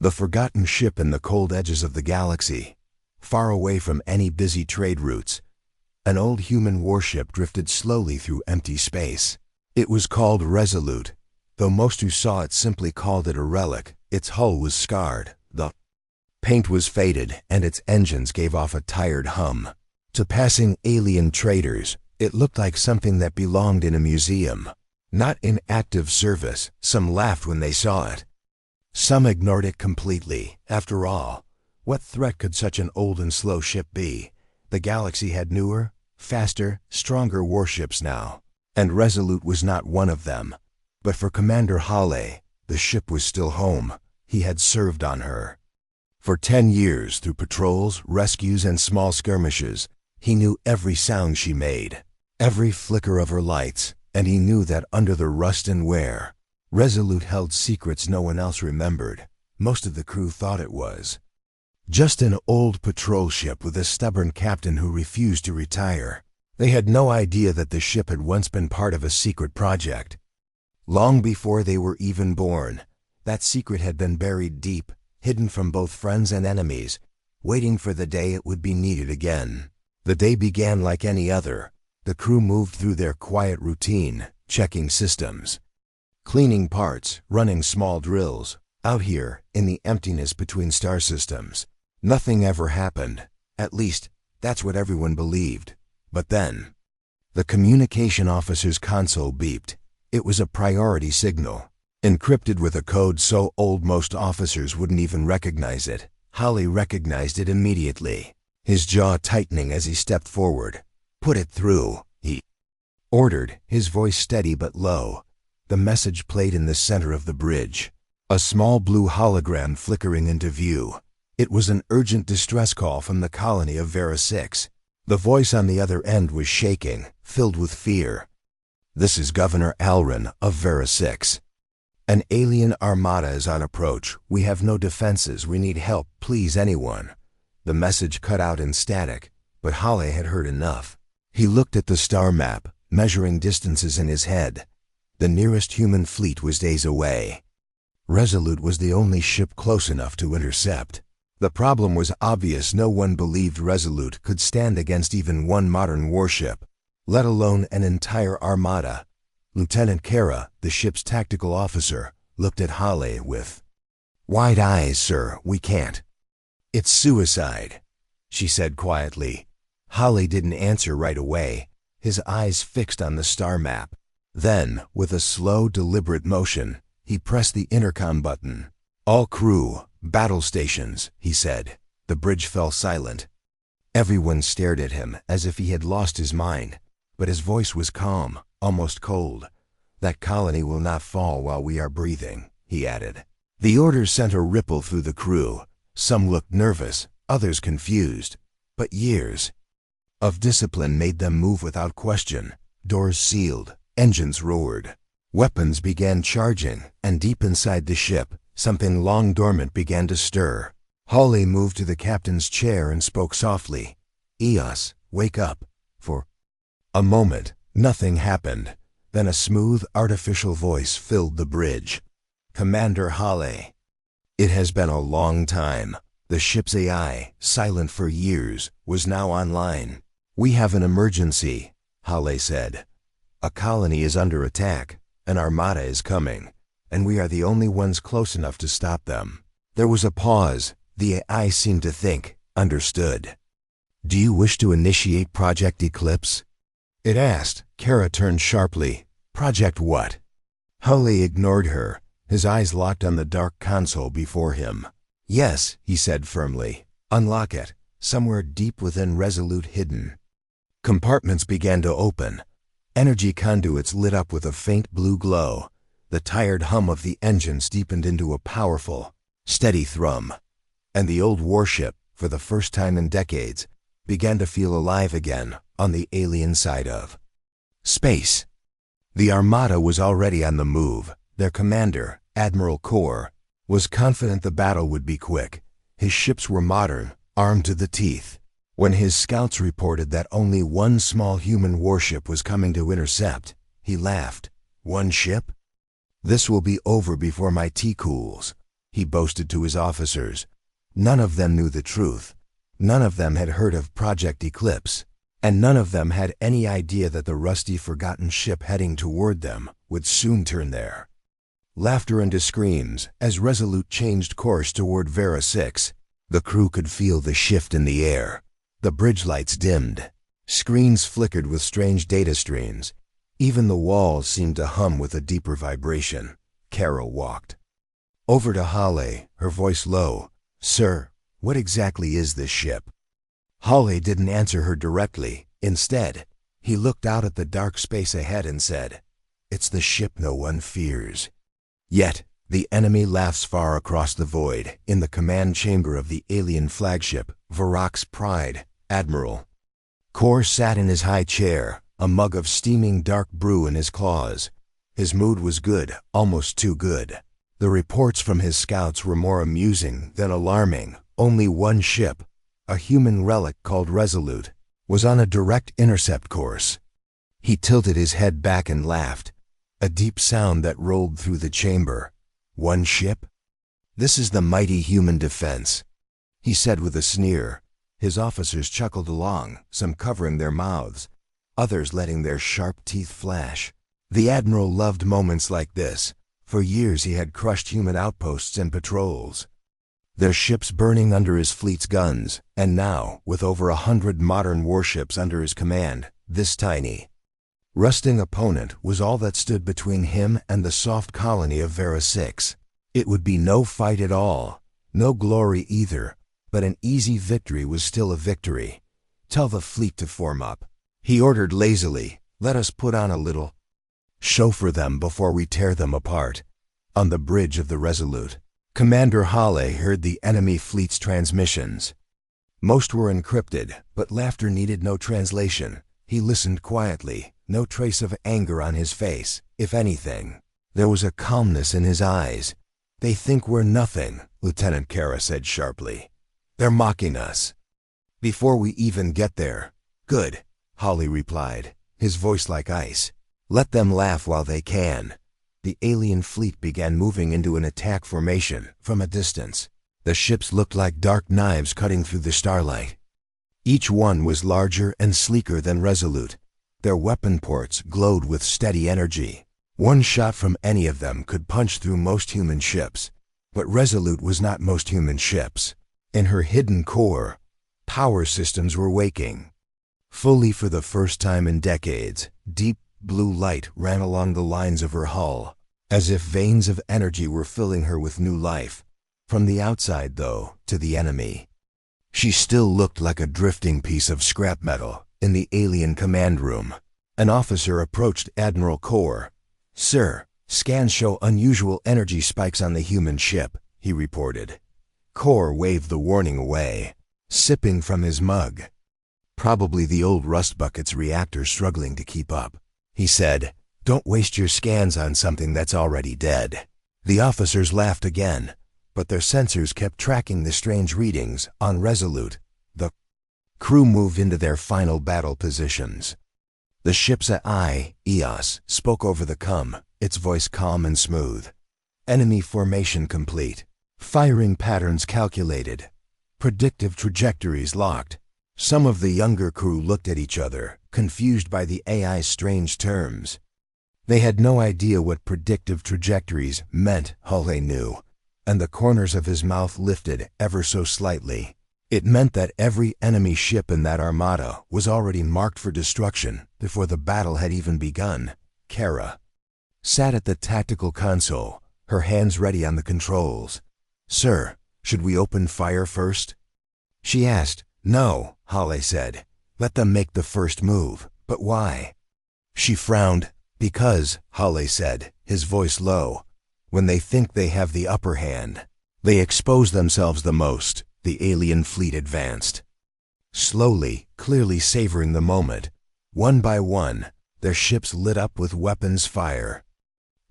The forgotten ship in the cold edges of the galaxy, far away from any busy trade routes. An old human warship drifted slowly through empty space. It was called Resolute, though most who saw it simply called it a relic. Its hull was scarred, the paint was faded, and its engines gave off a tired hum. To passing alien traders, it looked like something that belonged in a museum, not in active service. Some laughed when they saw it. Some ignored it completely. After all, what threat could such an old and slow ship be? The galaxy had newer, faster, stronger warships now, and Resolute was not one of them. But for Commander Hale, the ship was still home. He had served on her. For 10 years, through patrols, rescues, and small skirmishes, he knew every sound she made, every flicker of her lights, and he knew that under the rust and wear, Resolute held secrets no one else remembered. Most of the crew thought it was just an old patrol ship with a stubborn captain who refused to retire. They had no idea that the ship had once been part of a secret project. Long before they were even born, that secret had been buried deep, hidden from both friends and enemies, waiting for the day it would be needed again. The day began like any other. The crew moved through their quiet routine, checking systems, cleaning parts, running small drills. Out here, in the emptiness between star systems, nothing ever happened. At least, that's what everyone believed. But then, the communication officer's console beeped. It was a priority signal, encrypted with a code so old most officers wouldn't even recognize it. Hale recognized it immediately, his jaw tightening as he stepped forward. "Put it through," he ordered, his voice steady but low. The message played in the center of the bridge, a small blue hologram flickering into view. It was an urgent distress call from the colony of Vera 6. The voice on the other end was shaking, filled with fear. "This is Governor Alrin of Vera 6. An alien armada is on approach. We have no defenses. We need help. Please, anyone." The message cut out in static, but Hale had heard enough. He looked at the star map, measuring distances in his head. The nearest human fleet was days away. Resolute was the only ship close enough to intercept. The problem was obvious. No one believed Resolute could stand against even one modern warship, let alone an entire armada. Lieutenant Kara, the ship's tactical officer, looked at Hale with wide eyes. "Sir, we can't. It's suicide," she said quietly. Hale didn't answer right away, his eyes fixed on the star map. Then, with a slow, deliberate motion, he pressed the intercom button. "All crew, battle stations," he said. The bridge fell silent. Everyone stared at him as if he had lost his mind, but his voice was calm, almost cold. "That colony will not fall while we are breathing," he added. The order sent a ripple through the crew. Some looked nervous, others confused. But years of discipline made them move without question. Doors sealed, engines roared, weapons began charging, and deep inside the ship, something long dormant began to stir. Hale moved to the captain's chair and spoke softly. "Eos, wake up." For a moment, nothing happened. Then a smooth, artificial voice filled the bridge. "Commander Hale. It has been a long time." The ship's AI, silent for years, was now online. "We have an emergency," Hale said. "A colony is under attack. An armada is coming, and we are the only ones close enough to stop them." There was a pause. The AI seemed to think, understood. "Do you wish to initiate Project Eclipse?" it asked. Kara turned sharply. "Project what?" Hale ignored her, his eyes locked on the dark console before him. "Yes," he said firmly. "Unlock it, somewhere deep within Resolute hidden." Compartments began to open. Energy conduits lit up with a faint blue glow. The tired hum of the engines deepened into a powerful, steady thrum. And the old warship, for the first time in decades, began to feel alive again on the alien side of space. The Armada was already on the move. Their commander, Admiral Kor, was confident the battle would be quick. His ships were modern, armed to the teeth. When his scouts reported that only one small human warship was coming to intercept, he laughed. "One ship? This will be over before my tea cools." he boasted to his officers. None of them knew the truth. None of them had heard of Project Eclipse, and none of them had any idea that the rusty, forgotten ship heading toward them would soon turn there. Laughter and screams as Resolute changed course toward Vera 6. The crew could feel the shift in the air. The bridge lights dimmed. Screens flickered with strange data streams. Even the walls seemed to hum with a deeper vibration. Carol walked over to Halle, her voice low. "Sir, what exactly is this ship?" Halle didn't answer her directly. Instead, he looked out at the dark space ahead and said, "It's the ship no one fears." Yet, the enemy laughs far across the void, in the command chamber of the alien flagship, Varrock's Pride, Admiral. Kor sat in his high chair, a mug of steaming dark brew in his claws. His mood was good, almost too good. The reports from his scouts were more amusing than alarming. Only one ship, a human relic called Resolute, was on a direct intercept course. He tilted his head back and laughed, a deep sound that rolled through the chamber. "One ship? This is the mighty human defense," he said with a sneer. His officers chuckled along, some covering their mouths, others letting their sharp teeth flash. The Admiral loved moments like this. For years he had crushed human outposts and patrols, their ships burning under his fleet's guns, and now, with over 100 modern warships under his command, this tiny, rusting opponent was all that stood between him and the soft colony of Vera 6. It would be no fight at all, no glory either, but an easy victory was still a victory. "Tell the fleet to form up," he ordered lazily. "Let us put on a little show for them before we tear them apart." On the bridge of the Resolute, Commander Halle heard the enemy fleet's transmissions. Most were encrypted, but laughter needed no translation. He listened quietly, no trace of anger on his face. If anything, there was a calmness in his eyes. "They think we're nothing," Lieutenant Kara said sharply. "They're mocking us before we even get there." "Good," Halle replied, his voice like ice. "Let them laugh while they can." The alien fleet began moving into an attack formation from a distance. The ships looked like dark knives cutting through the starlight. Each one was larger and sleeker than Resolute. Their weapon ports glowed with steady energy. One shot from any of them could punch through most human ships. But Resolute was not most human ships. In her hidden core, power systems were waking. Fully for the first time in decades, deep blue light ran along the lines of her hull, as if veins of energy were filling her with new life. From the outside, though, to the enemy, she still looked like a drifting piece of scrap metal in the alien command room. An officer approached Admiral Kor. "Sir, scans show unusual energy spikes on the human ship," he reported. Kor waved the warning away, sipping from his mug. "Probably the old rust bucket's reactor struggling to keep up," he said. "Don't waste your scans on something that's already dead." The officers laughed again, but their sensors kept tracking the strange readings on Resolute. The crew moved into their final battle positions. The ship's AI, EOS, spoke over the comm, its voice calm and smooth. "Enemy formation complete. Firing patterns calculated. Predictive trajectories locked." Some of the younger crew looked at each other, confused by the AI's strange terms. They had no idea what predictive trajectories meant. Halle knew, and the corners of his mouth lifted ever so slightly. It meant that every enemy ship in that armada was already marked for destruction before the battle had even begun. Kara sat at the tactical console, her hands ready on the controls. "Sir, should we open fire first?" she asked. "No," Halle said. "Let them make the first move." "But why?" She frowned. "Because," Halle said, his voice low, "when they think they have the upper hand, they expose themselves the most." The alien fleet advanced. Slowly, clearly savoring the moment. One by one, their ships lit up with weapons fire.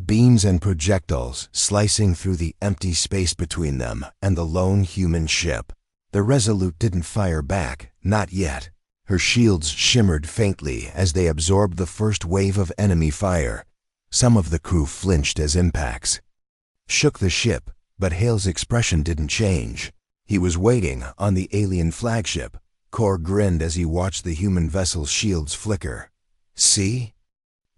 Beams and projectiles slicing through the empty space between them and the lone human ship. The Resolute didn't fire back, not yet. Her shields shimmered faintly as they absorbed the first wave of enemy fire. Some of the crew flinched as impacts shook the ship, But Hale's expression didn't change. He was waiting on the alien flagship. Kor grinned as he watched the human vessel's shields flicker. "See?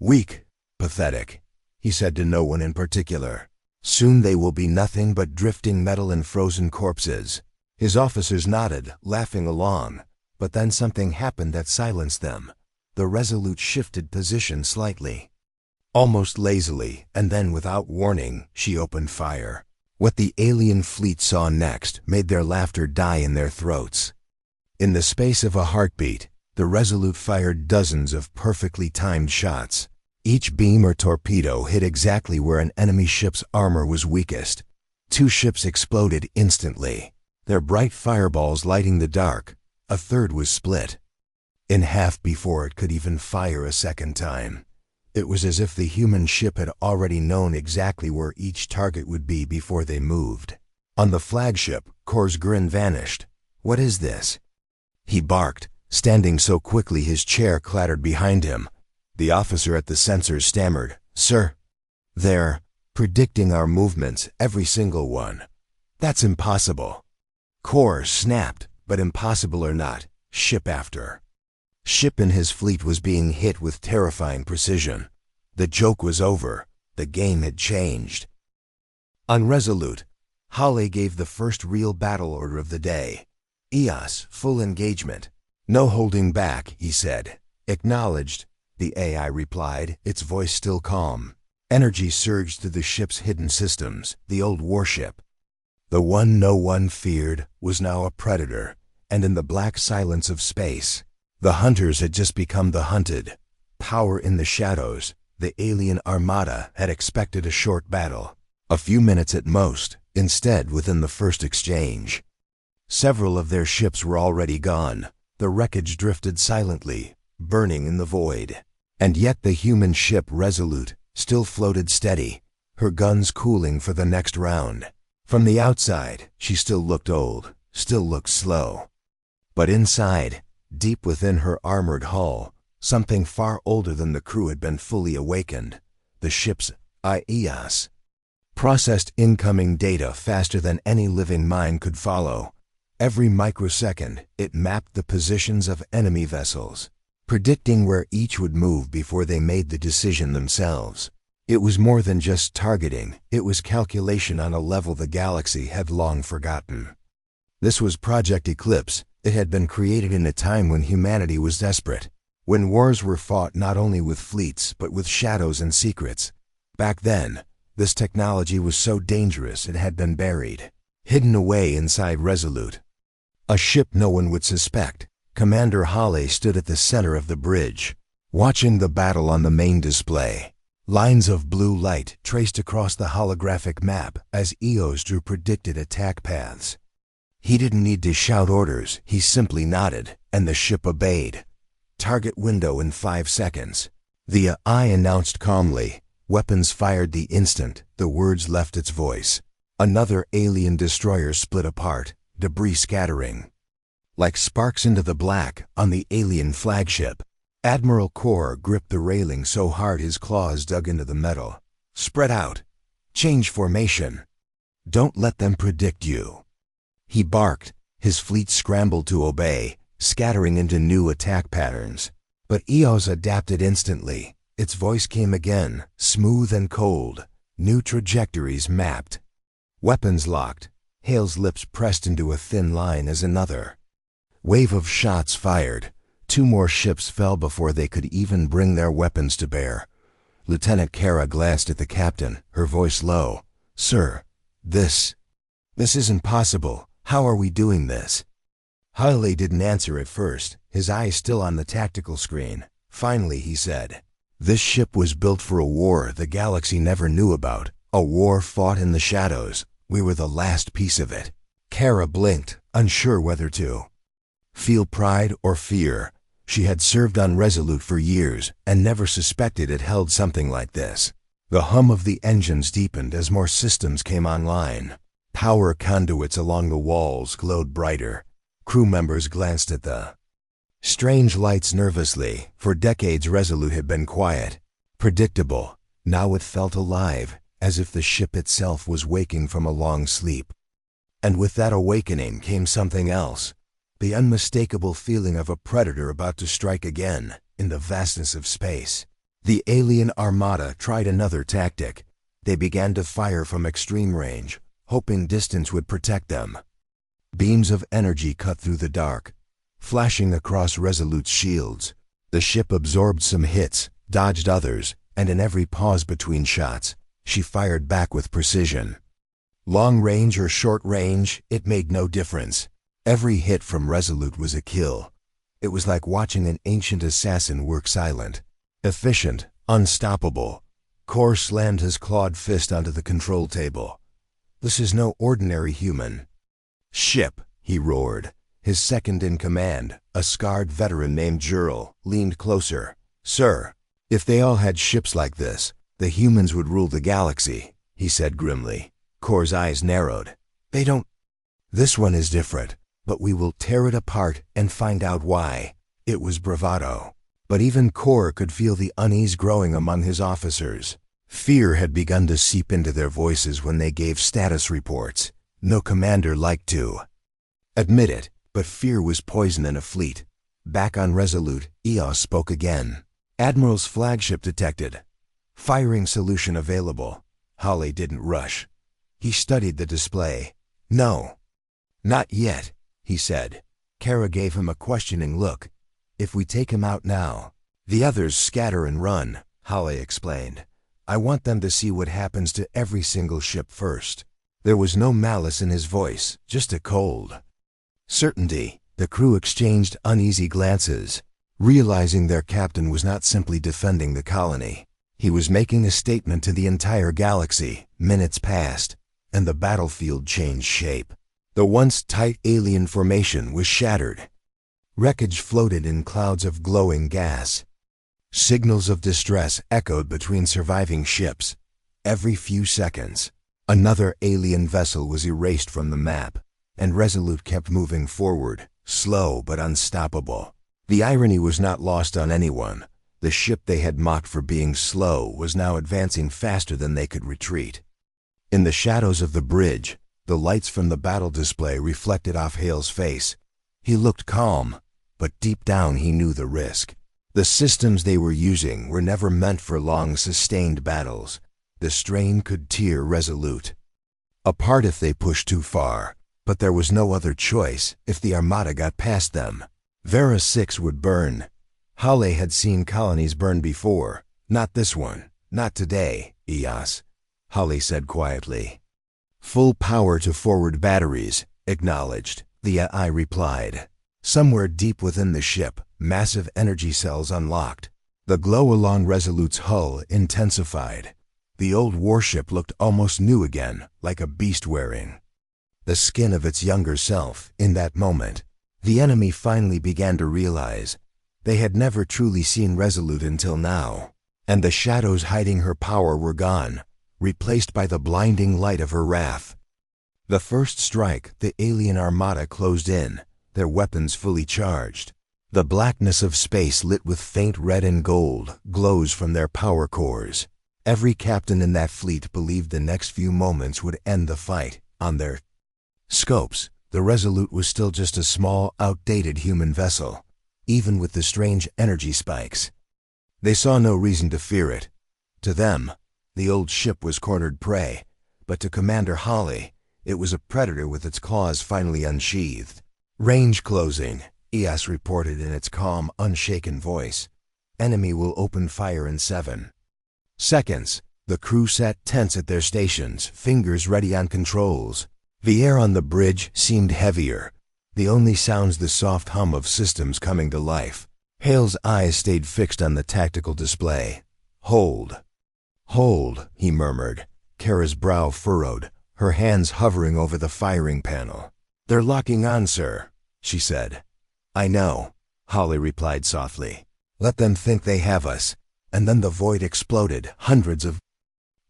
Weak, pathetic," he said to no one in particular. "Soon they will be nothing but drifting metal and frozen corpses." His officers nodded, laughing along, but then something happened that silenced them. The Resolute shifted position slightly. Almost lazily, and then without warning, she opened fire. What the alien fleet saw next made their laughter die in their throats. In the space of a heartbeat, the Resolute fired dozens of perfectly timed shots. Each beam or torpedo hit exactly where an enemy ship's armor was weakest. 2 ships exploded instantly, their bright fireballs lighting the dark. A third was split in half before it could even fire a second time. It was as if the human ship had already known exactly where each target would be before they moved. On the flagship, Kor's grin vanished. "What is this?" he barked, standing so quickly his chair clattered behind him. The officer at the sensors stammered, "Sir, they're predicting our movements, every single one." "That's impossible." Kor snapped, but impossible or not, ship after ship in his fleet was being hit with terrifying precision. The joke was over. The game had changed. On Resolute, Hale gave the first real battle order of the day. "EOS, full engagement." "No holding back," he said. "Acknowledged," the AI replied, its voice still calm. Energy surged through the ship's hidden systems. The old warship, the one no one feared, was now a predator, and in the black silence of space, the hunters had just become the hunted. Power in the shadows, the alien Armada had expected a short battle, a few minutes at most. Instead, within the first exchange, several of their ships were already gone. The wreckage drifted silently, burning in the void. And yet the human ship Resolute still floated steady, her guns cooling for the next round. From the outside, she still looked old, still looked slow. But inside, deep within her armored hull, something far older than the crew had been fully awakened. The ship's EOS processed incoming data faster than any living mind could follow. Every microsecond, it mapped the positions of enemy vessels, predicting where each would move before they made the decision themselves. It was more than just targeting, it was calculation on a level the galaxy had long forgotten. This was Project Eclipse. It had been created in a time when humanity was desperate, when wars were fought not only with fleets but with shadows and secrets. Back then, this technology was so dangerous it had been buried, hidden away inside Resolute, a ship no one would suspect. Commander Hale stood at the center of the bridge, watching the battle on the main display. Lines of blue light traced across the holographic map as EOS drew predicted attack paths. He didn't need to shout orders, he simply nodded, and the ship obeyed. "Target window in 5 seconds. The AI announced calmly. Weapons fired the instant the words left its voice. Another alien destroyer split apart, debris scattering like sparks into the black on the alien flagship. Admiral Kor gripped the railing so hard his claws dug into the metal. "Spread out. Change formation. Don't let them predict you." He barked. His fleet scrambled to obey, scattering into new attack patterns. But EOS adapted instantly. Its voice came again, smooth and cold. New trajectories mapped. Weapons locked. Hale's lips pressed into a thin line as another wave of shots fired. 2 more ships fell before they could even bring their weapons to bear. Lieutenant Kara glanced at the captain, her voice low. "Sir, this isn't possible. How are we doing this?" Hale didn't answer at first, his eyes still on the tactical screen. Finally he said, "This ship was built for a war the galaxy never knew about, a war fought in the shadows. We were the last piece of it." Kara blinked, unsure whether to feel pride or fear. She had served on Resolute for years and never suspected it held something like this. The hum of the engines deepened as more systems came online. Power conduits along the walls glowed brighter. Crew members glanced at the strange lights nervously. For decades Resolute had been quiet, predictable. Now it felt alive, as if the ship itself was waking from a long sleep. And with that awakening came something else, the unmistakable feeling of a predator about to strike again in the vastness of space. The alien Armada tried another tactic. They began to fire from extreme range, hoping distance would protect them. Beams of energy cut through the dark, flashing across Resolute's shields. The ship absorbed some hits, dodged others, and in every pause between shots, she fired back with precision. Long range or short range, it made no difference. Every hit from Resolute was a kill. It was like watching an ancient assassin work silent. Efficient, unstoppable. Kor slammed his clawed fist onto the control table. This is no ordinary human. Ship, he roared. His second in command, a scarred veteran named Jurl, leaned closer. Sir, if they all had ships like this, the humans would rule the galaxy, he said grimly. Kor's eyes narrowed. They don't. This one is different, but we will tear it apart and find out why. It was bravado. But even Kor could feel the unease growing among his officers. Fear had begun to seep into their voices when they gave status reports. No commander liked to admit it, but fear was poison in a fleet. Back on Resolute, Eos spoke again. Admiral's flagship detected. Firing solution available. Holly didn't rush. He studied the display. No. Not yet, he said. Kara gave him a questioning look. If we take him out now, the others scatter and run, Holly explained. I want them to see what happens to every single ship first. There was no malice in his voice, just a cold certainty. The crew exchanged uneasy glances, realizing their captain was not simply defending the colony. He was making a statement to the entire galaxy. Minutes passed, and the battlefield changed shape. The once tight alien formation was shattered. Wreckage floated in clouds of glowing gas. Signals of distress echoed between surviving ships. Every few seconds, another alien vessel was erased from the map, and Resolute kept moving forward, slow but unstoppable. The irony was not lost on anyone. The ship they had mocked for being slow was now advancing faster than they could retreat. In the shadows of the bridge, the lights from the battle display reflected off Hale's face. He looked calm, but deep down he knew the risk. The systems they were using were never meant for long, sustained battles. The strain could tear Resolute apart if they pushed too far, but there was no other choice if the Armada got past them. Vera 6 would burn. Holly had seen colonies burn before. Not this one. Not today, Eos, Holly said quietly. Full power to forward batteries, acknowledged, the AI replied. Somewhere deep within the ship, massive energy cells unlocked. The glow along Resolute's hull intensified. The old warship looked almost new again, like a beast wearing the skin of its younger self. In that moment, the enemy finally began to realize they had never truly seen Resolute until now, and the shadows hiding her power were gone, replaced by the blinding light of her wrath. The first strike, the alien Armada closed in, their weapons fully charged. The blackness of space lit with faint red and gold glows from their power cores. Every captain in that fleet believed the next few moments would end the fight. On their scopes, the Resolute was still just a small, outdated human vessel, even with the strange energy spikes. They saw no reason to fear it. To them, the old ship was cornered prey, but to Commander Holly, it was a predator with its claws finally unsheathed. Range closing, Eos reported in its calm, unshaken voice. Enemy will open fire in 7 seconds. The crew sat tense at their stations, fingers ready on controls. The air on the bridge seemed heavier, the only sounds the soft hum of systems coming to life. Hale's eyes stayed fixed on the tactical display. Hold. Hold, he murmured. Kara's brow furrowed, her hands hovering over the firing panel. They're locking on, sir, she said. I know, Holly replied softly. Let them think they have us. And then the void exploded. Hundreds of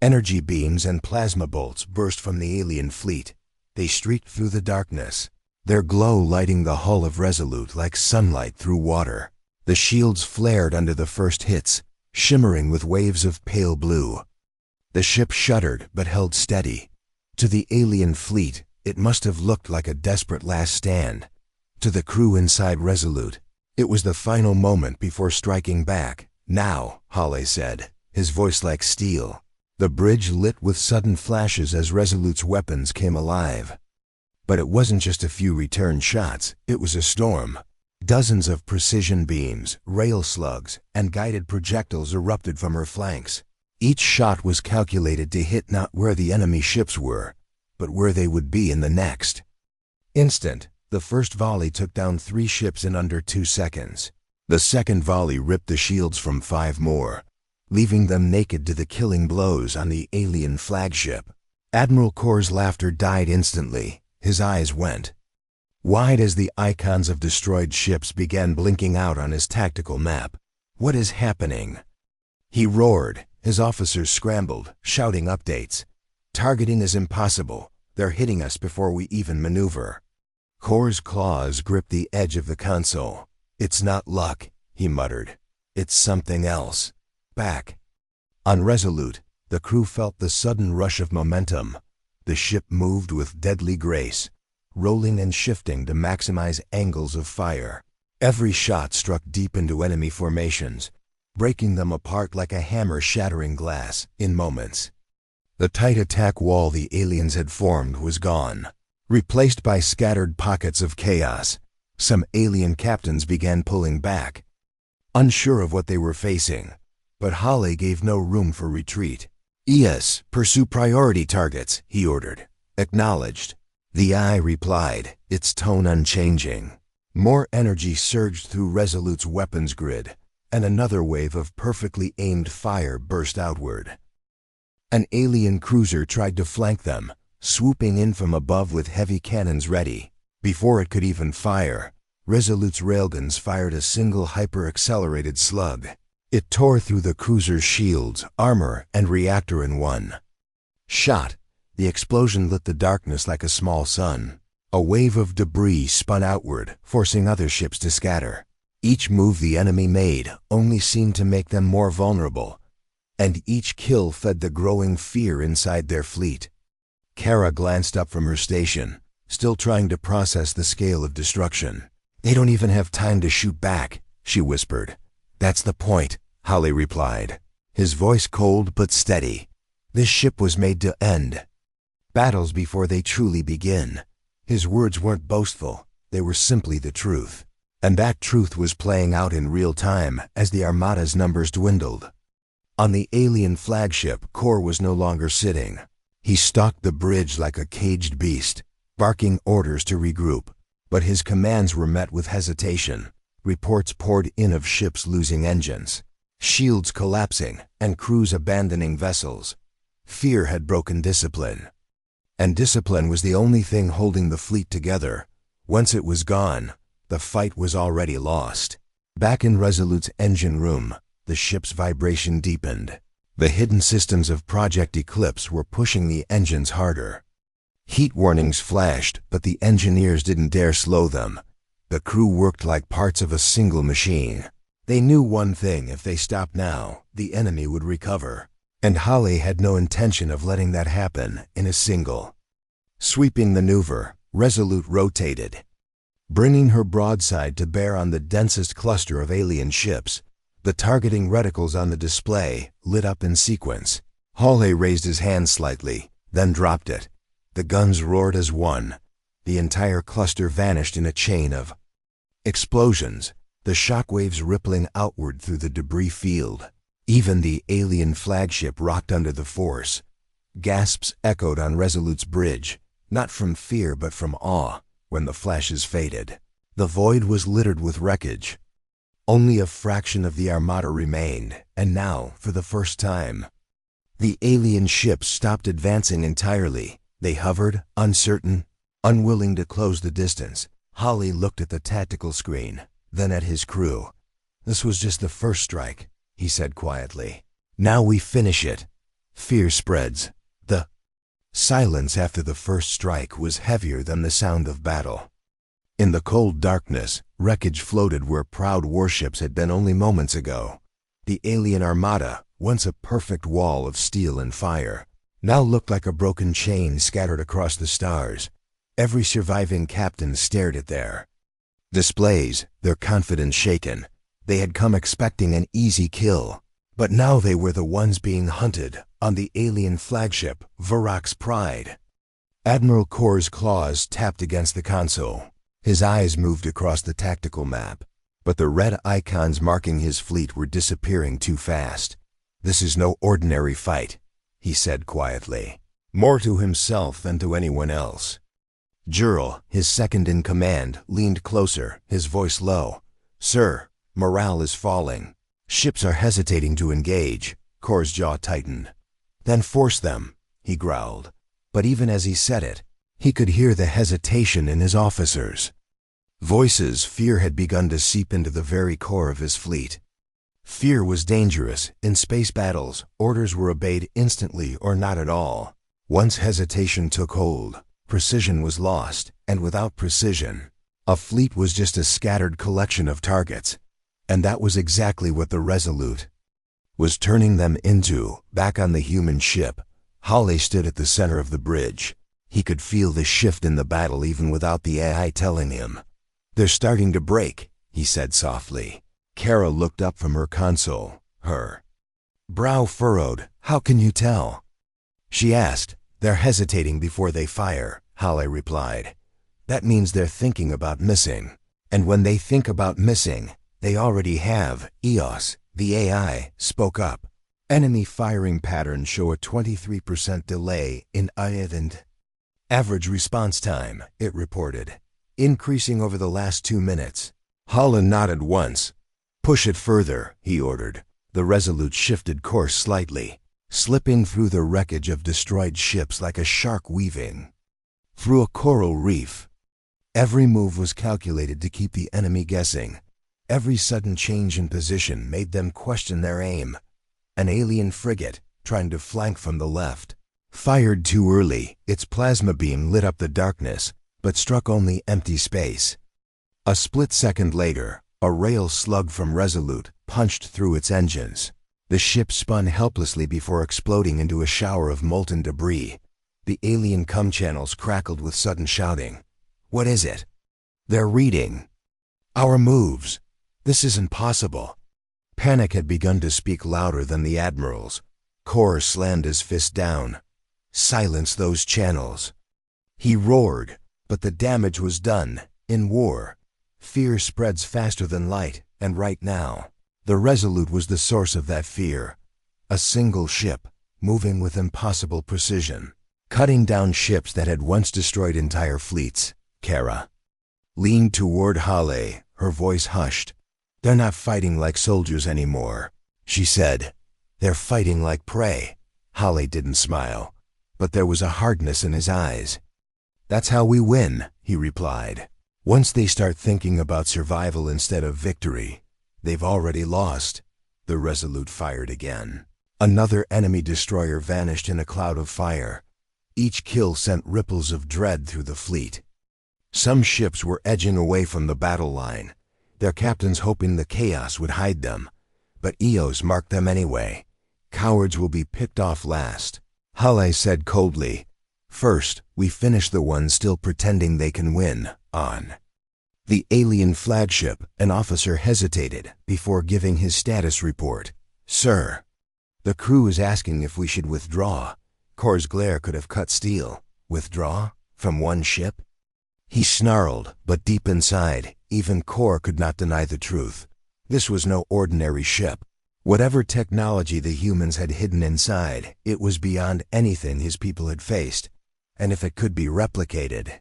energy beams and plasma bolts burst from the alien fleet. They streaked through the darkness, their glow lighting the hull of Resolute like sunlight through water. The shields flared under the first hits, shimmering with waves of pale blue. The ship shuddered but held steady. To the alien fleet, it must have looked like a desperate last stand. To the crew inside Resolute, it was the final moment before striking back. "Now," Hale said, his voice like steel. The bridge lit with sudden flashes as Resolute's weapons came alive. But it wasn't just a few return shots, it was a storm. Dozens of precision beams, rail slugs, and guided projectiles erupted from her flanks. Each shot was calculated to hit not where the enemy ships were, but where they would be in the next instant. The first volley took down 3 ships in under 2 seconds. The second volley ripped the shields from 5 more, leaving them naked to the killing blows on the alien flagship. Admiral Kor's laughter died instantly. His eyes went wide as the icons of destroyed ships began blinking out on his tactical map. "What is happening?" he roared. His officers scrambled, shouting updates. "Targeting is impossible. They're hitting us before we even maneuver." Kor's claws gripped the edge of the console. "It's not luck," he muttered. "It's something else." Back on Resolute, the crew felt the sudden rush of momentum. The ship moved with deadly grace, rolling and shifting to maximize angles of fire. Every shot struck deep into enemy formations, breaking them apart like a hammer shattering glass in moments. The tight attack wall the aliens had formed was gone, replaced by scattered pockets of chaos. Some alien captains began pulling back, unsure of what they were facing, but Hale gave no room for retreat. "ES, pursue priority targets," he ordered. "Acknowledged." The eye replied, its tone unchanging. More energy surged through Resolute's weapons grid, and another wave of perfectly aimed fire burst outward. An alien cruiser tried to flank them, swooping in from above with heavy cannons ready. Before it could even fire, Resolute's railguns fired a single hyper-accelerated slug. It tore through the cruiser's shields, armor, and reactor in one shot. The explosion lit the darkness like a small sun. A wave of debris spun outward, forcing other ships to scatter. Each move the enemy made only seemed to make them more vulnerable, and each kill fed the growing fear inside their fleet. Kara glanced up from her station, still trying to process the scale of destruction. "They don't even have time to shoot back," she whispered. "That's the point," Hale replied, his voice cold but steady. "This ship was made to end battles before they truly begin." His words weren't boastful, they were simply the truth. And that truth was playing out in real time as the Armada's numbers dwindled. On the alien flagship, Kor was no longer sitting. He stalked the bridge like a caged beast, barking orders to regroup. But his commands were met with hesitation. Reports poured in of ships losing engines, shields collapsing, and crews abandoning vessels. Fear had broken discipline. And discipline was the only thing holding the fleet together. Once it was gone, the fight was already lost. Back in Resolute's engine room, the ship's vibration deepened. The hidden systems of Project Eclipse were pushing the engines harder. Heat warnings flashed, but the engineers didn't dare slow them. The crew worked like parts of a single machine. They knew one thing: if they stopped now, the enemy would recover. And Hale had no intention of letting that happen in a single sweeping maneuver. Resolute rotated, bringing her broadside to bear on the densest cluster of alien ships. The targeting reticles on the display lit up in sequence. Hale raised his hand slightly, then dropped it. The guns roared as one. The entire cluster vanished in a chain of explosions, the shockwaves rippling outward through the debris field. Even the alien flagship rocked under the force. Gasps echoed on Resolute's bridge, not from fear but from awe, when the flashes faded. The void was littered with wreckage. Only a fraction of the Armada remained, and now, for the first time, the alien ships stopped advancing entirely. They hovered, uncertain, unwilling to close the distance. Hale looked at the tactical screen, then at his crew. "This was just the first strike," he said quietly. "Now we finish it." Fear spreads. The silence after the first strike was heavier than the sound of battle. In the cold darkness, wreckage floated where proud warships had been only moments ago. The alien Armada, once a perfect wall of steel and fire, now looked like a broken chain scattered across the stars. Every surviving captain stared at their displays, their confidence shaken. They had come expecting an easy kill, but now they were the ones being hunted on the alien flagship, Varrock's Pride. Admiral Kor's claws tapped against the console. His eyes moved across the tactical map, but the red icons marking his fleet were disappearing too fast. "This is no ordinary fight," he said quietly, more to himself than to anyone else. Jurel, his second in command, leaned closer, his voice low. "Sir, morale is falling. Ships are hesitating to engage." Kor's jaw tightened. "Then force them," he growled. But even as he said it, he could hear the hesitation in his officers' voices. Fear had begun to seep into the very core of his fleet. Fear was dangerous. In space battles, orders were obeyed instantly or not at all. Once hesitation took hold, precision was lost, and without precision, a fleet was just a scattered collection of targets. And that was exactly what the Resolute was turning them into. Back on the human ship, Hawley stood at the center of the bridge. He could feel the shift in the battle even without the AI telling him. "They're starting to break," he said softly. Kara looked up from her console, her brow furrowed. "How can you tell?" she asked. "They're hesitating before they fire," Hawley replied. "That means they're thinking about missing. And when they think about missing, they already have." EOS, the AI, spoke up. "Enemy firing patterns show a 23% delay in and average response time," it reported, increasing over the last 2 minutes. Holland nodded once. "Push it further," he ordered. The Resolute shifted course slightly, slipping through the wreckage of destroyed ships like a shark weaving through a coral reef. Every move was calculated to keep the enemy guessing. Every sudden change in position made them question their aim. An alien frigate, trying to flank from the left, fired too early. Its plasma beam lit up the darkness, but struck only empty space. A split second later, a rail slug from Resolute punched through its engines. The ship spun helplessly before exploding into a shower of molten debris. The alien comm channels crackled with sudden shouting. "What is it?" "They're reading our moves. This isn't possible." Panic had begun to speak louder than the admirals. Kor slammed his fist down. "Silence those channels," he roared. But the damage was done. In war, fear spreads faster than light, and right now, the Resolute was the source of that fear. A single ship, moving with impossible precision, cutting down ships that had once destroyed entire fleets. Kara leaned toward Hawley, her voice hushed. "They're not fighting like soldiers anymore," she said. "They're fighting like prey." Hawley didn't smile, but there was a hardness in his eyes. "That's how we win," he replied. "Once they start thinking about survival instead of victory, they've already lost." The Resolute fired again. Another enemy destroyer vanished in a cloud of fire. Each kill sent ripples of dread through the fleet. Some ships were edging away from the battle line, their captains hoping the chaos would hide them. But EOS marked them anyway. "Cowards will be picked off last," Hawley said coldly. "First, we finish the ones still pretending they can win." On the alien flagship, an officer hesitated before giving his status report. "Sir, the crew is asking if we should withdraw." Kor's glare could have cut steel. "Withdraw? From one ship?" He snarled, but deep inside, even Kor could not deny the truth. This was no ordinary ship. Whatever technology the humans had hidden inside, it was beyond anything his people had faced. And if it could be replicated,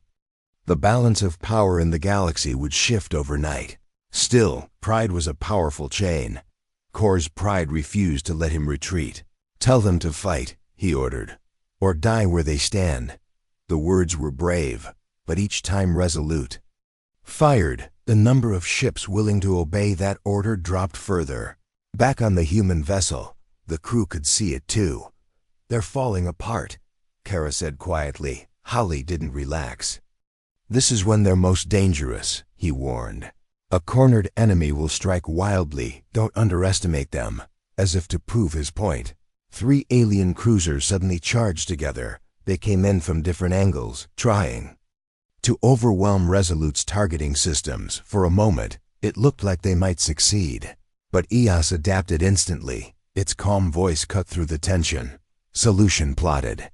the balance of power in the galaxy would shift overnight. Still, pride was a powerful chain. Kor's pride refused to let him retreat. "Tell them to fight," he ordered, "or die where they stand." The words were brave, but each time Resolute fired, the number of ships willing to obey that order dropped further. Back on the human vessel, the crew could see it too. "They're falling apart," Kara said quietly. Hawley didn't relax. "This is when they're most dangerous," he warned. "A cornered enemy will strike wildly. Don't underestimate them." as if to prove his point. 3 alien cruisers suddenly charged together. They came in from different angles, trying to overwhelm Resolute's targeting systems. For a moment, it looked like they might succeed. But EOS adapted instantly. Its calm voice cut through the tension. Solution plotted.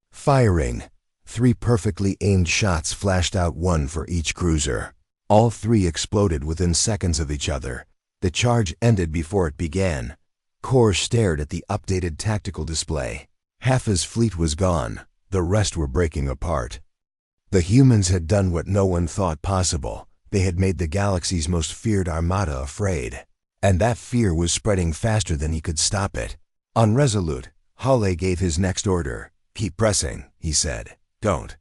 Firing. 3 perfectly aimed shots flashed out, 1 for each cruiser. All 3 exploded within seconds of each other. The charge ended before it began. Kor stared at the updated tactical display. Half his fleet was gone. The rest were breaking apart. The humans had done what no one thought possible. They had made the galaxy's most feared armada afraid. And that fear was spreading faster than he could stop it. On Resolute, Hale gave his next order. "Keep pressing," he said. "Don't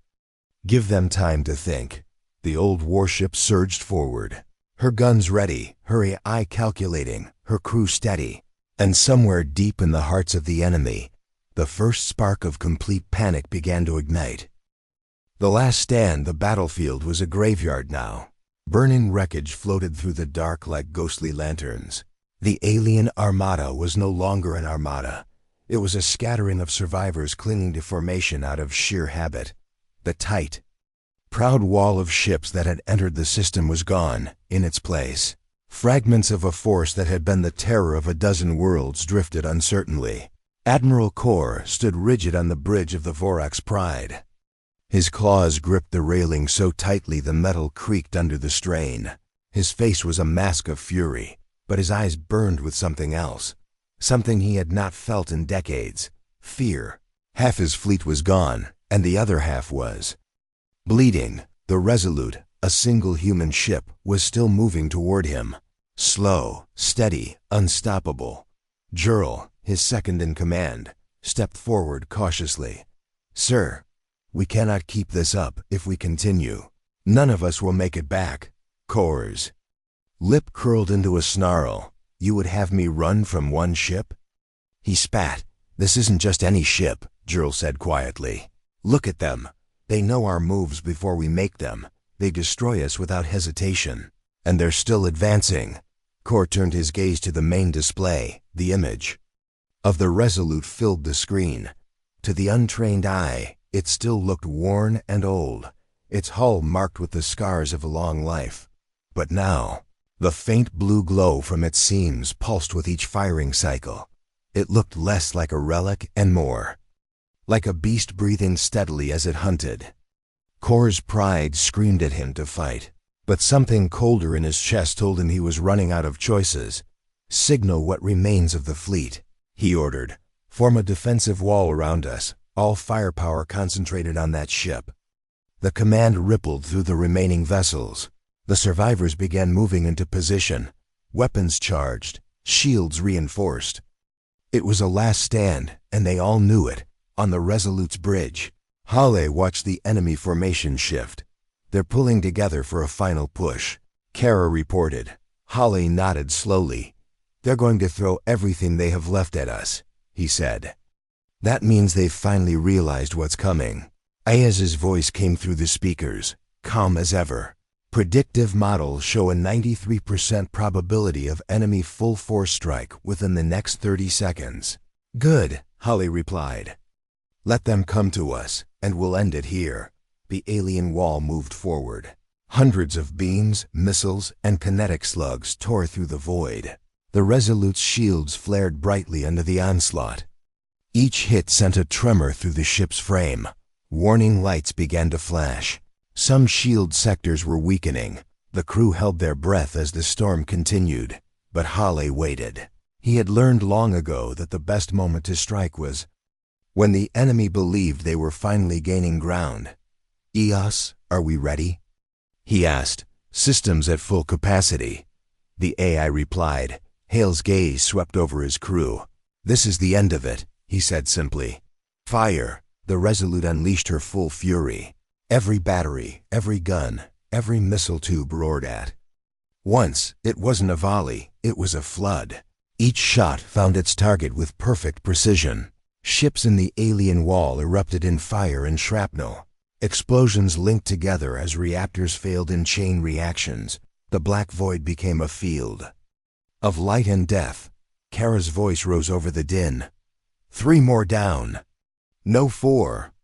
give them time to think." The old warship surged forward. Her guns ready, her AI calculating, her crew steady. And somewhere deep in the hearts of the enemy, the first spark of complete panic began to ignite. The last stand, the battlefield, was a graveyard now. Burning wreckage floated through the dark like ghostly lanterns. The alien armada was no longer an armada. It was a scattering of survivors clinging to formation out of sheer habit. The tight, proud wall of ships that had entered the system was gone. In its place, fragments of a force that had been the terror of a dozen worlds drifted uncertainly. Admiral Kor stood rigid on the bridge of the Vorax Pride. His claws gripped the railing so tightly the metal creaked under the strain. His face was a mask of fury, but his eyes burned with something else. Something he had not felt in decades. Fear. Half his fleet was gone, and the other half was bleeding. The Resolute, a single human ship, was still moving toward him. Slow, steady, unstoppable. Jurl, his second in command, stepped forward cautiously. "Sir, we cannot keep this up. If we continue, none of us will make it back." Kor's lip curled into a snarl. "You would have me run from one ship?" He spat. "This isn't just any ship," Jurl said quietly. "Look at them. They know our moves before we make them. They destroy us without hesitation. And they're still advancing." Kor turned his gaze to the main display. The image of the Resolute filled the screen. To the untrained eye, it still looked worn and old, its hull marked with the scars of a long life. But now, the faint blue glow from its seams pulsed with each firing cycle. It looked less like a relic and more like a beast breathing steadily as it hunted. Kor's pride screamed at him to fight, but something colder in his chest told him he was running out of choices. "Signal what remains of the fleet," he ordered. "Form a defensive wall around us, all firepower concentrated on that ship." The command rippled through the remaining vessels. The survivors began moving into position, weapons charged, shields reinforced. It was a last stand, and they all knew it. On the Resolute's bridge, Hale watched the enemy formation shift. "They're pulling together for a final push," Kara reported. Hale nodded slowly. "They're going to throw everything they have left at us," he said. "That means they've finally realized what's coming." Ayaz's voice came through the speakers, calm as ever. "Predictive models show a 93% probability of enemy full force strike within the next 30 seconds. "Good," Hale replied. "Let them come to us, and we'll end it here." The alien wall moved forward. Hundreds of beams, missiles, and kinetic slugs tore through the void. The Resolute's shields flared brightly under the onslaught. Each hit sent a tremor through the ship's frame. Warning lights began to flash. Some shield sectors were weakening. The crew held their breath as the storm continued. But Hale waited. He had learned long ago that the best moment to strike was when the enemy believed they were finally gaining ground. "EOS, are we ready?" he asked. "Systems at full capacity." The AI replied. Hale's gaze swept over his crew. "This is the end of it," he said simply. "Fire." The Resolute unleashed her full fury. Every battery, every gun, every missile tube roared at once. It wasn't a volley, it was a flood. Each shot found its target with perfect precision. Ships in the alien wall erupted in fire and shrapnel. Explosions linked together as reactors failed in chain reactions. The black void became a field of light and death. Kara's voice rose over the din. 3 more down. No 4.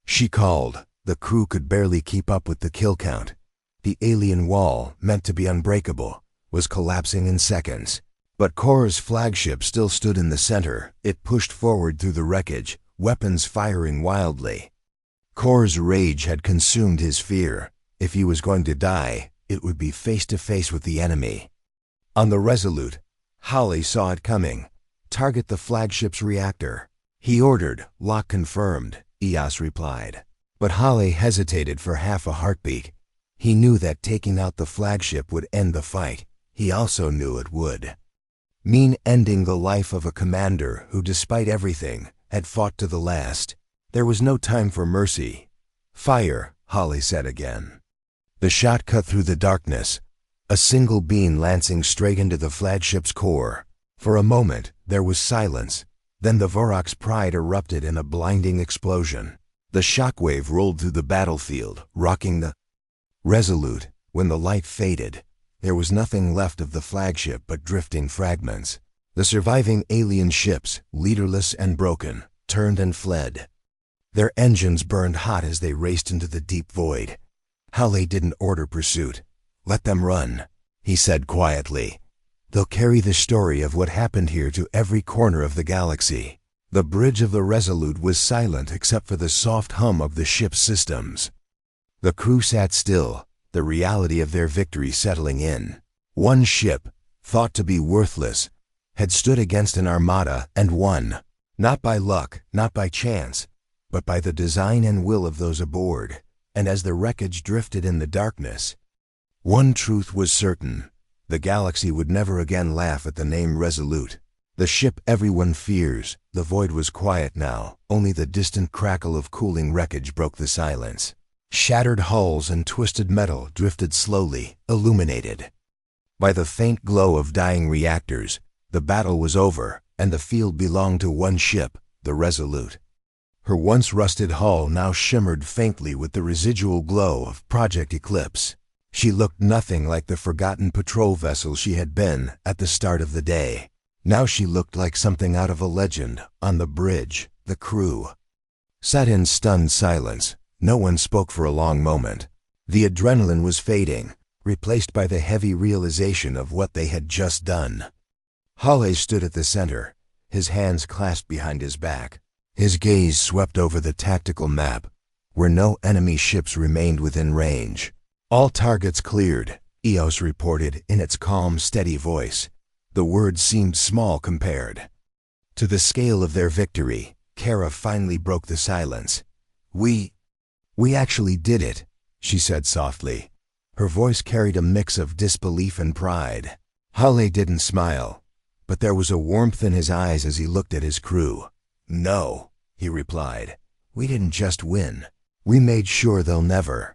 She called. The crew could barely keep up with the kill count. The alien wall, meant to be unbreakable, was collapsing in seconds. But Korra's flagship still stood in the center. It pushed forward through the wreckage, weapons firing wildly. Korra's rage had consumed his fear. If he was going to die, it would be face to face with the enemy. On the Resolute, Holly saw it coming. Target the flagship's reactor. He ordered. Lock confirmed, Eos replied. But Holly hesitated for half a heartbeat. He knew that taking out the flagship would end the fight. He also knew it would mean ending the life of a commander who, despite everything, had fought to the last. There was no time for mercy. Fire, Holly said again. The shot cut through the darkness, a single beam lancing straight into the flagship's core. For a moment, there was silence. Then the Vorok's pride erupted in a blinding explosion. The shockwave rolled through the battlefield, rocking the Resolute. When the light faded, there was nothing left of the flagship but drifting fragments. The surviving alien ships, leaderless and broken, turned and fled. Their engines burned hot as they raced into the deep void. Holly didn't order pursuit. Let them run, he said quietly. They'll carry the story of what happened here to every corner of the galaxy. The bridge of the Resolute was silent except for the soft hum of the ship's systems. The crew sat still, the reality of their victory settling in. One ship, thought to be worthless, had stood against an armada and won. Not by luck, not by chance, but by the design and will of those aboard. And as the wreckage drifted in the darkness, one truth was certain. The galaxy would never again laugh at the name Resolute. The ship everyone fears. The void was quiet now. Only the distant crackle of cooling wreckage broke the silence. Shattered hulls and twisted metal drifted slowly, illuminated by the faint glow of dying reactors. The battle was over, and the field belonged to one ship, the Resolute. Her once rusted hull now shimmered faintly with the residual glow of Project Eclipse. She looked nothing like the forgotten patrol vessel she had been at the start of the day. Now she looked like something out of a legend. On the bridge, the crew sat in stunned silence. No one spoke for a long moment. The adrenaline was fading, replaced by the heavy realization of what they had just done. Holly stood at the center, his hands clasped behind his back. His gaze swept over the tactical map, where no enemy ships remained within range. All targets cleared, Eos reported in its calm, steady voice. The words seemed small compared to the scale of their victory. Kara finally broke the silence. We actually did it, she said softly. Her voice carried a mix of disbelief and pride. Holly didn't smile, but there was a warmth in his eyes as he looked at his crew. No, he replied. We didn't just win. We made sure they'll never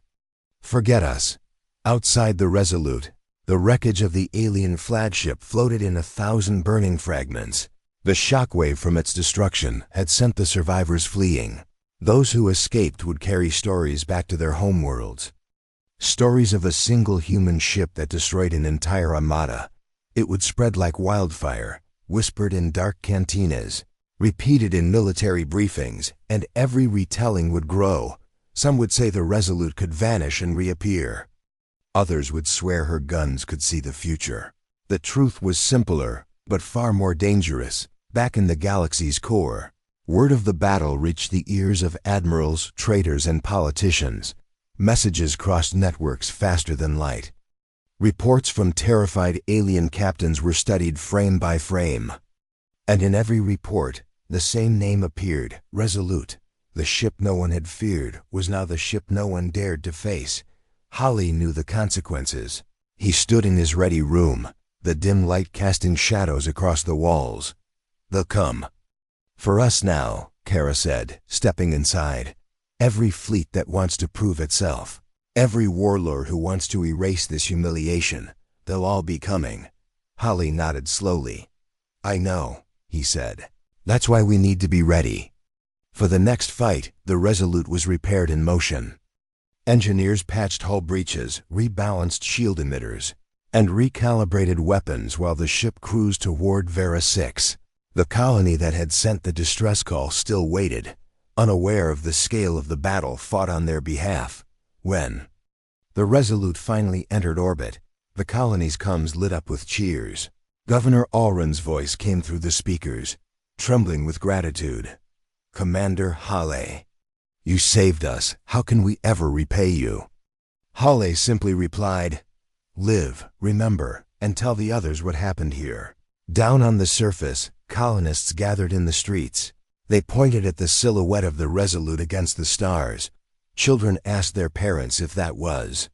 forget us. Outside the Resolute, the wreckage of the alien flagship floated in 1,000 burning fragments. The shockwave from its destruction had sent the survivors fleeing. Those who escaped would carry stories back to their homeworlds. Stories of a single human ship that destroyed an entire armada. It would spread like wildfire, whispered in dark cantinas, repeated in military briefings, and every retelling would grow. Some would say the Resolute could vanish and reappear. Others would swear her guns could see the future. The truth was simpler, but far more dangerous. Back in the galaxy's core, word of the battle reached the ears of admirals, traders, and politicians. Messages crossed networks faster than light. Reports from terrified alien captains were studied frame by frame. And in every report, the same name appeared, Resolute. The ship no one had feared was now the ship no one dared to face. Holly knew the consequences. He stood in his ready room, the dim light casting shadows across the walls. They'll come. For us now, Kara said, stepping inside. Every fleet that wants to prove itself. Every warlord who wants to erase this humiliation. They'll all be coming. Holly nodded slowly. I know, he said. That's why we need to be ready. For the next fight, the Resolute was repaired in motion. Engineers patched hull breaches, rebalanced shield emitters. and recalibrated weapons while the ship cruised toward Vera 6. The colony that had sent the distress call still waited, unaware of the scale of the battle fought on their behalf. When the Resolute finally entered orbit, the colony's comms lit up with cheers. Governor Allren's voice came through the speakers, trembling with gratitude. "Commander Hale, you saved us. How can we ever repay you?" Hale simply replied, "Live, remember, and tell the others what happened here." Down on the surface, colonists gathered in the streets. They pointed at the silhouette of the Resolute against the stars. Children asked their parents if that was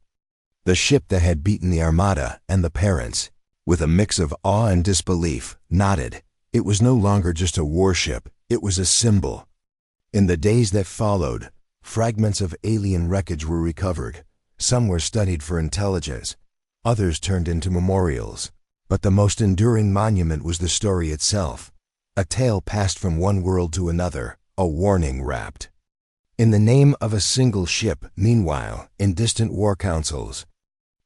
the ship that had beaten the Armada, and the parents, with a mix of awe and disbelief, nodded. It was no longer just a warship, it was a symbol. In the days that followed, fragments of alien wreckage were recovered. Some were studied for intelligence, others turned into memorials. But the most enduring monument was the story itself, a tale passed from one world to another, a warning wrapped in the name of a single ship. Meanwhile, in distant war councils,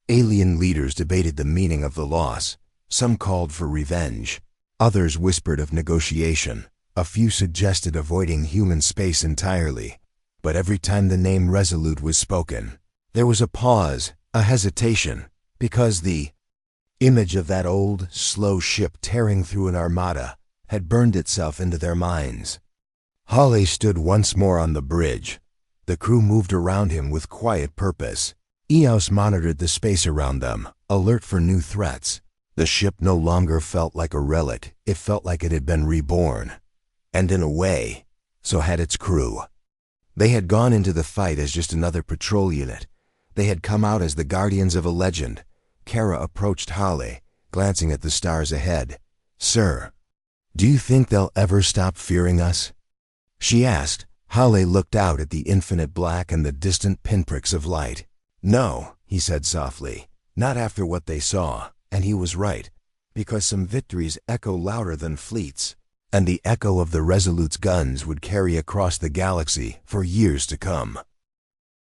alien leaders debated the meaning of the loss. Some called for revenge, others whispered of negotiation, a few suggested avoiding human space entirely. But every time the name Resolute was spoken, there was a pause, a hesitation, because the image of that old, slow ship tearing through an armada had burned itself into their minds. Hale stood once more on the bridge. The crew moved around him with quiet purpose. Eos monitored the space around them, alert for new threats. The ship no longer felt like a relic, it felt like it had been reborn. And in a way, so had its crew. They had gone into the fight as just another patrol unit. They had come out as the guardians of a legend. Kara approached Hale, glancing at the stars ahead. "Sir, do you think they'll ever stop fearing us?" she asked. Hale looked out at the infinite black and the distant pinpricks of light. "No," he said softly, "not after what they saw." And he was right, because some victories echo louder than fleets, and the echo of the Resolute's guns would carry across the galaxy for years to come.